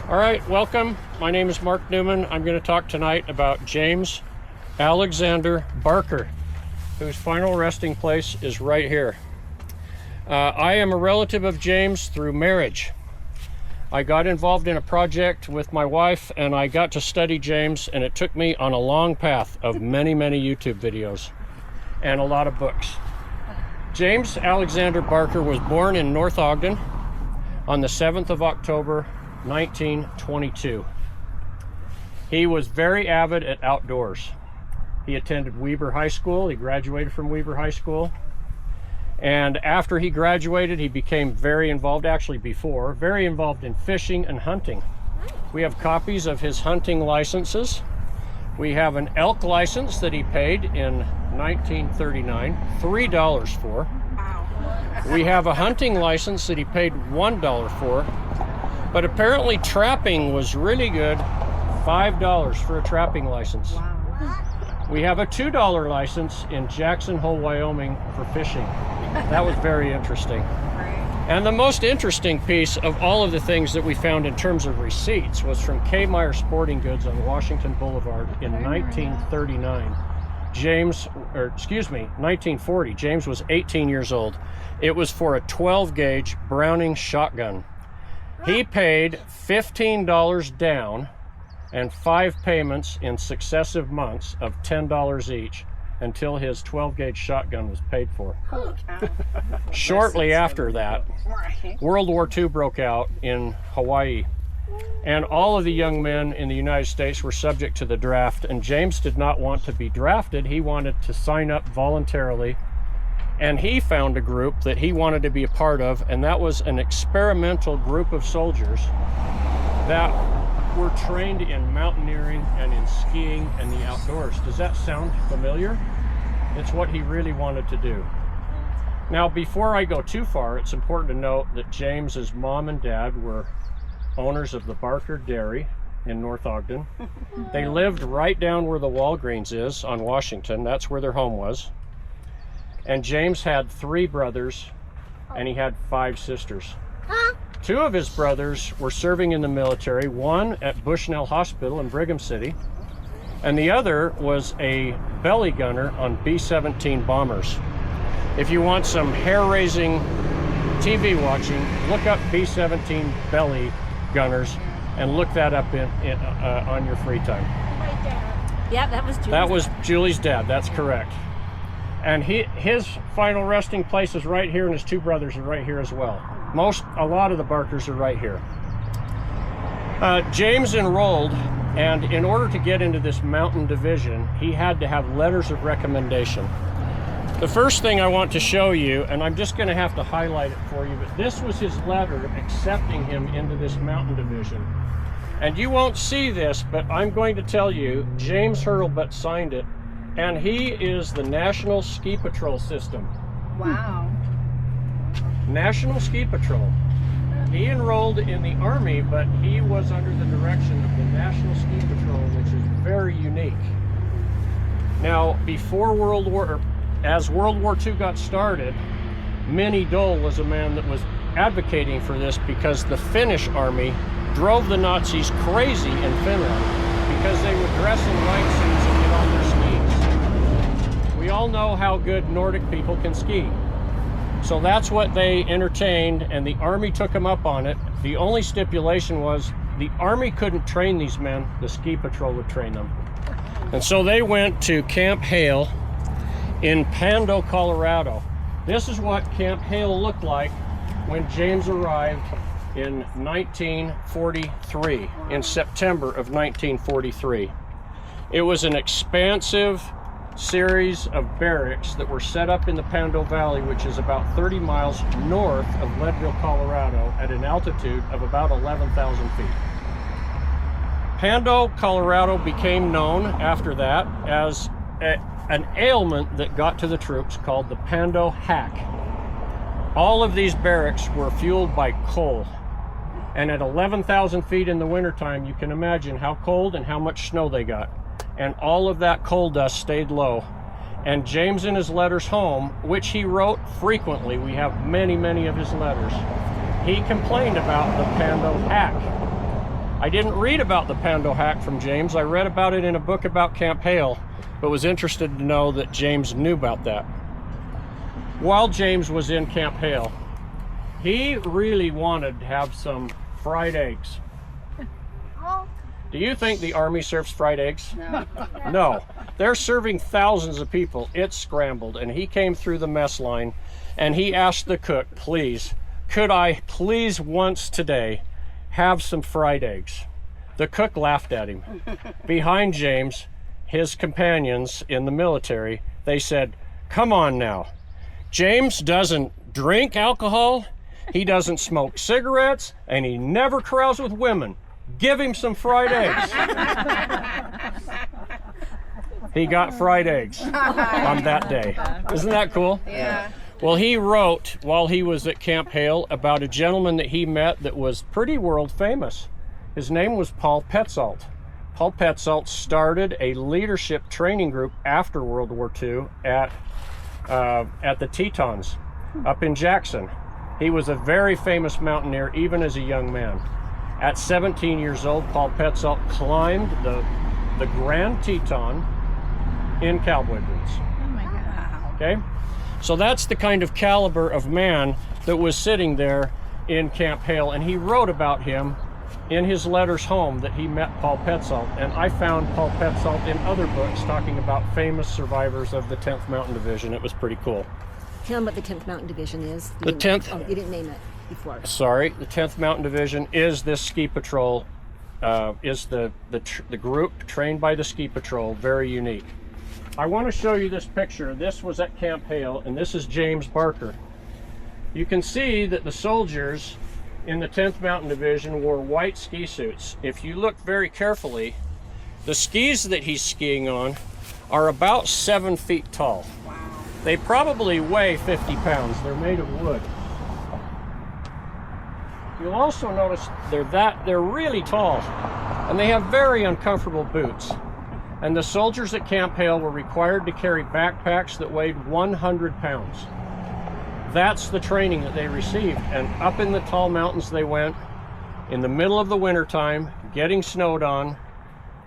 All right, welcome. My name is Mark Newman. I'm going to talk tonight about James Alexander Barker, whose final resting place is right here. I am a relative of James through marriage. I got involved in a project with my wife and I got to study James, and it took me on a long path of many YouTube videos and a lot of books. James Alexander Barker was born in North Ogden on the 7th of October 1922. He was very avid at outdoors. He attended Weber High School. He graduated from Weber High School. And after he graduated, he became very involved in fishing and hunting. We have copies of his hunting licenses. We have an elk license that he paid in 1939, $3 for. We have a hunting license that he paid $1 for. But apparently trapping was really good, $5 for a trapping license. Wow. We have a $2 license in Jackson Hole, Wyoming for fishing. That was very interesting. And the most interesting piece of all of the things that we found in terms of receipts was from K. Meyer Sporting Goods on Washington Boulevard in 1939. 1940, James was 18 years old. It was for a 12-gauge Browning shotgun. He paid $15 down and 5 payments in successive months of $10 each until his 12-gauge shotgun was paid for. Shortly after that, World War II broke out in Hawaii, and all of the young men in the United States were subject to the draft, and James did not want to be drafted. He wanted to sign up voluntarily, and he found a group that he wanted to be a part of, and that was an experimental group of soldiers that were trained in mountaineering and in skiing and the outdoors. Does that sound familiar? It's what he really wanted to do. Now, before I go too far, it's important to note that James's mom and dad were owners of the Barker Dairy in North Ogden. They lived right down where the Walgreens is on Washington. That's where their home was. And James had 3 brothers and he had 5 sisters. 2 of his brothers were serving in the military, one at Bushnell Hospital in Brigham City, and the other was a belly gunner on B-17 bombers. If you want some hair-raising TV watching, look up B-17 belly gunners and look that up on your free time. Yeah, that was Julie's dad, that's correct. And his final resting place is right here, and his 2 brothers are right here as well. A lot of the Barkers are right here. James enrolled, and in order to get into this mountain division, he had to have letters of recommendation. The first thing I want to show you, and I'm just going to have to highlight it for you, but this was his letter accepting him into this mountain division. And you won't see this, but I'm going to tell you, James Hurlbut signed it, and he is the National Ski Patrol System. Wow. National Ski Patrol. He enrolled in the Army, but he was under the direction of the National Ski Patrol, which is very unique. Now, as World War II got started, Minnie Dole was a man that was advocating for this because the Finnish army drove the Nazis crazy in Finland because they would dress in white suits and get on their skis. We all know how good Nordic people can ski. So that's what they entertained, and the Army took them up on it. The only stipulation was the Army couldn't train these men, the Ski Patrol would train them. And so they went to Camp Hale in Pando, Colorado. This is what Camp Hale looked like when James arrived in 1943, in September of 1943. It was an expansive series of barracks that were set up in the Pando Valley, which is about 30 miles north of Leadville, Colorado, at an altitude of about 11,000 feet. Pando, Colorado became known after that as an ailment that got to the troops called the Pando Hack. All of these barracks were fueled by coal. And at 11,000 feet in the wintertime, you can imagine how cold and how much snow they got. And all of that coal dust stayed low. And James, in his letters home, which he wrote frequently, we have many of his letters, he complained about the Pando Hack. I didn't read about the Pando hack from James. I read about it in a book about Camp Hale, but was interested to know that James knew about that. While James was in Camp Hale, he really wanted to have some fried eggs. Do you think the Army serves fried eggs? No. No. They're serving thousands of people. It's scrambled, and he came through the mess line, and he asked the cook, please, could I please once today have some fried eggs? The cook laughed at him. Behind James, his companions in the military, they said, come on now. James doesn't drink alcohol, he doesn't smoke cigarettes, and he never carouse with women. Give him some fried eggs. He got fried eggs on that day. Isn't that cool? Yeah. Well, he wrote while he was at Camp Hale about a gentleman that he met that was pretty world famous. His name was Paul Petzold. Paul Petzold started a leadership training group after World War II at the Tetons up in Jackson. He was a very famous mountaineer even as a young man. At 17 years old, Paul Petzold climbed the Grand Teton in cowboy boots. Oh my God. Okay? So that's the kind of caliber of man that was sitting there in Camp Hale, and he wrote about him in his letters home that he met Paul Petzold. And I found Paul Petzold in other books talking about famous survivors of the 10th Mountain Division. It was pretty cool. Tell them what the 10th Mountain Division is. The 10th? Oh, you didn't name it before. Sorry, the 10th Mountain Division is this ski patrol, is the group trained by the ski patrol, very unique. I want to show you this picture. This was at Camp Hale, and this is James Barker. You can see that the soldiers in the 10th Mountain Division wore white ski suits. If you look very carefully, the skis that he's skiing on are about 7 feet tall. Wow. They probably weigh 50 pounds. They're made of wood. You'll also notice they're really tall, and they have very uncomfortable boots. And the soldiers at Camp Hale were required to carry backpacks that weighed 100 pounds. That's the training that they received, and up in the tall mountains they went in the middle of the winter time, getting snowed on.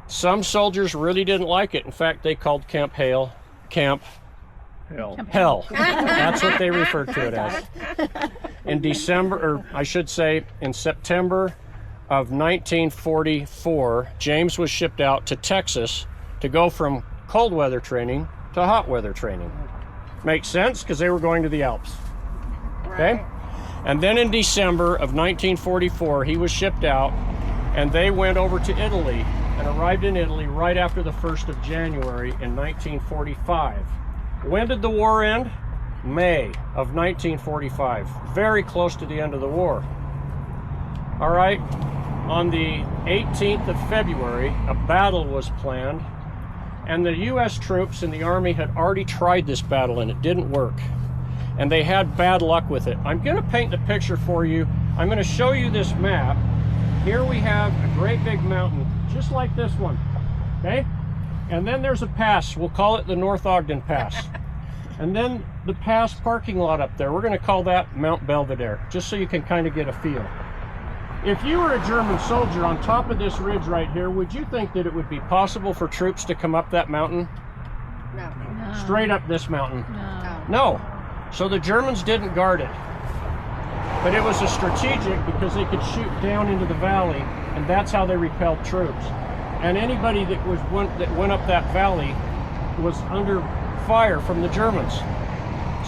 Some soldiers really didn't like it. In fact, they called Camp Hale Hell. That's what they referred to it as. In December, or I should say in September of 1944, James was shipped out to Texas to go from cold weather training to hot weather training. Makes sense, because they were going to the Alps. Okay? And then in December of 1944, he was shipped out, and they went over to Italy and arrived in Italy right after the 1st of January in 1945. When did the war end? May of 1945. Very close to the end of the war. All right, on the 18th of February, a battle was planned, and the U.S. troops in the Army had already tried this battle, and it didn't work. And they had bad luck with it. I'm going to paint the picture for you. I'm going to show you this map. Here we have a great big mountain, just like this one, okay? And then there's a pass. We'll call it the North Ogden Pass. And then the pass parking lot up there, we're going to call that Mount Belvedere, just so you can kind of get a feel. If you were a German soldier on top of this ridge right here, would you think that it would be possible for troops to come up that mountain? No. Straight up this mountain? No. No. So the Germans didn't guard it. But it was a strategic because they could shoot down into the valley, and that's how they repelled troops. And anybody that went up that valley was under fire from the Germans.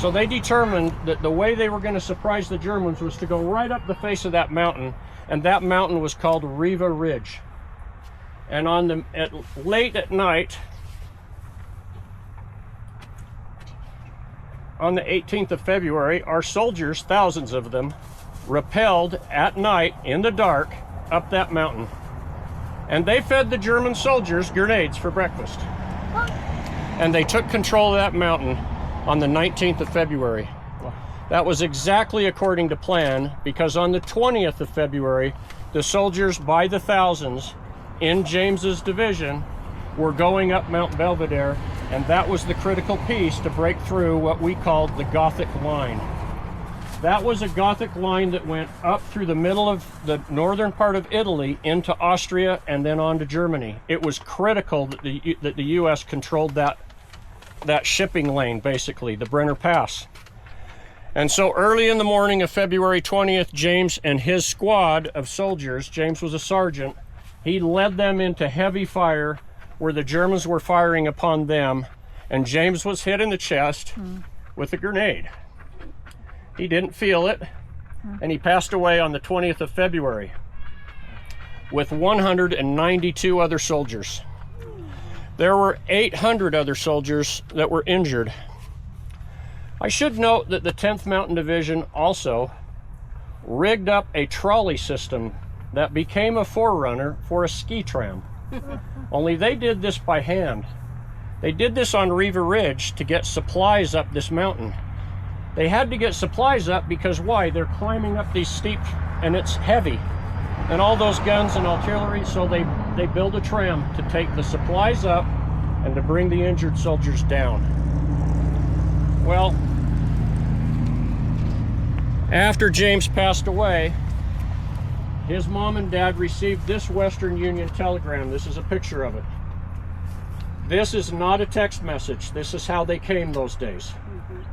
So they determined that the way they were going to surprise the Germans was to go right up the face of that mountain, and that mountain was called Riva Ridge. And late at night, on the 18th of February, our soldiers, thousands of them, rappelled at night in the dark up that mountain. And they fed the German soldiers grenades for breakfast. And they took control of that mountain on the 19th of February. That was exactly according to plan, because on the 20th of February, the soldiers by the thousands in James's division were going up Mount Belvedere, and that was the critical piece to break through what we called the Gothic Line. That was a Gothic line that went up through the middle of the northern part of Italy into Austria and then on to Germany. It was critical that the U.S. controlled that shipping lane, basically, the Brenner Pass. And so early in the morning of February 20th, James and his squad of soldiers, James was a sergeant, he led them into heavy fire where the Germans were firing upon them, and James was hit in the chest with a grenade. He didn't feel it, and he passed away on the 20th of February with 192 other soldiers. There were 800 other soldiers that were injured. I should note that the 10th Mountain Division also rigged up a trolley system that became a forerunner for a ski tram. Only they did this by hand. They did this on Riva Ridge to get supplies up this mountain. They had to get supplies up because why? They're climbing up these steep, and it's heavy. And all those guns and artillery, so they build a tram to take the supplies up and to bring the injured soldiers down. Well, after James passed away, his mom and dad received this Western Union telegram. This is a picture of it. This is not a text message. This is how they came those days.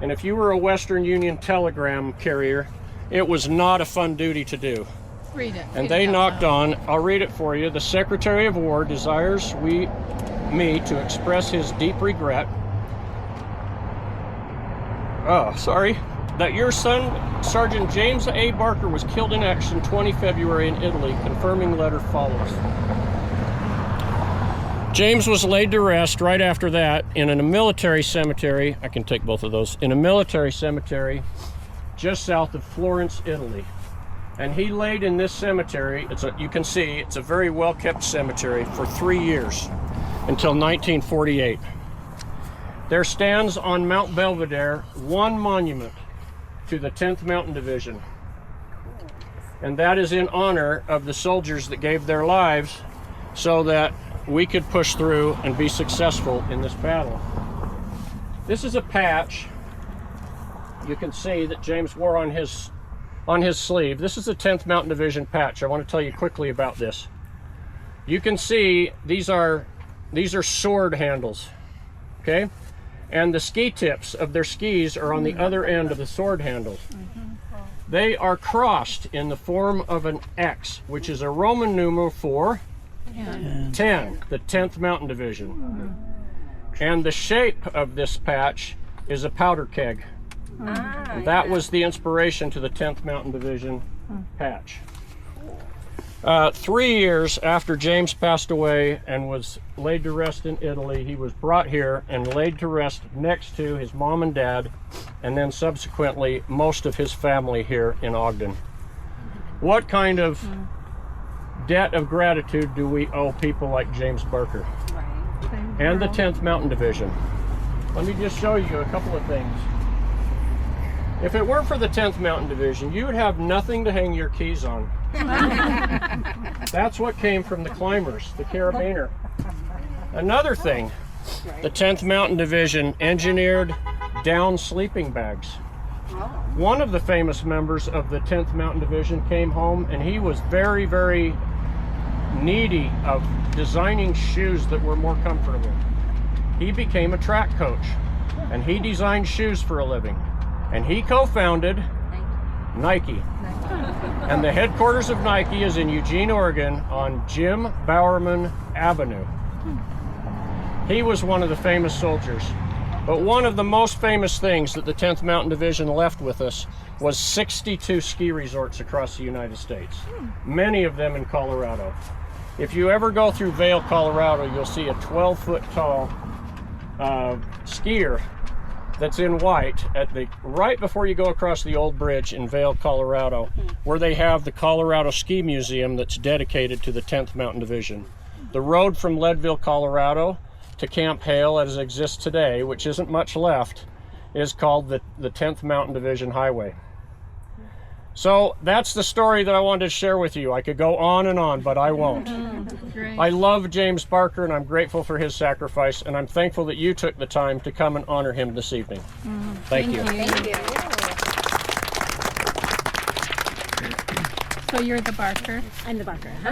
And if you were a Western Union telegram carrier, it was not a fun duty to do. Read it. And they knocked on, I'll read it for you. The Secretary of War desires me to express his deep regret. That your son, Sergeant James A. Barker, was killed in action 20 February in Italy. Confirming letter follows. James was laid to rest right after that in a military cemetery. I can take both of those. In a military cemetery just south of Florence, Italy. And he laid in this cemetery, you can see, it's a very well-kept cemetery, for 3 years, until 1948. There stands on Mount Belvedere one monument to the 10th Mountain Division. And that is in honor of the soldiers that gave their lives so that we could push through and be successful in this battle. This is a patch you can see that James wore on his sleeve. This is the 10th Mountain Division patch. I want to tell you quickly about this. You can see these are sword handles, okay? And the ski tips of their skis are on the other end of the sword handles. They are crossed in the form of an X, which is a Roman numeral for 10, the 10th Mountain Division. And the shape of this patch is a powder keg. That was the inspiration to the 10th Mountain Division patch. 3 years after James passed away and was laid to rest in Italy, he was brought here and laid to rest next to his mom and dad, and then subsequently most of his family here in Ogden. What kind of debt of gratitude do we owe people like James Barker and the 10th Mountain Division? Let me just show you a couple of things. If it weren't for the 10th Mountain Division, you would have nothing to hang your keys on. That's what came from the climbers, the carabiner. Another thing, the 10th Mountain Division engineered down sleeping bags. One of the famous members of the 10th Mountain Division came home, and he was very, very needy of designing shoes that were more comfortable. He became a track coach, and he designed shoes for a living. And he co-founded Nike. And the headquarters of Nike is in Eugene, Oregon, on Jim Bowerman Avenue. He was one of the famous soldiers. But one of the most famous things that the 10th Mountain Division left with us was 62 ski resorts across the United States, many of them in Colorado. If you ever go through Vail, Colorado, you'll see a 12-foot tall skier that's in white right before you go across the old bridge in Vail, Colorado, where they have the Colorado Ski Museum that's dedicated to the 10th Mountain Division. The road from Leadville, Colorado to Camp Hale as it exists today, which isn't much left, is called the 10th Mountain Division Highway. So that's the story that I wanted to share with you. I could go on and on, but I won't. I love James Barker, and I'm grateful for his sacrifice, and I'm thankful that you took the time to come and honor him this evening. Thank you. Thank you. So you're the barker. I'm the barker.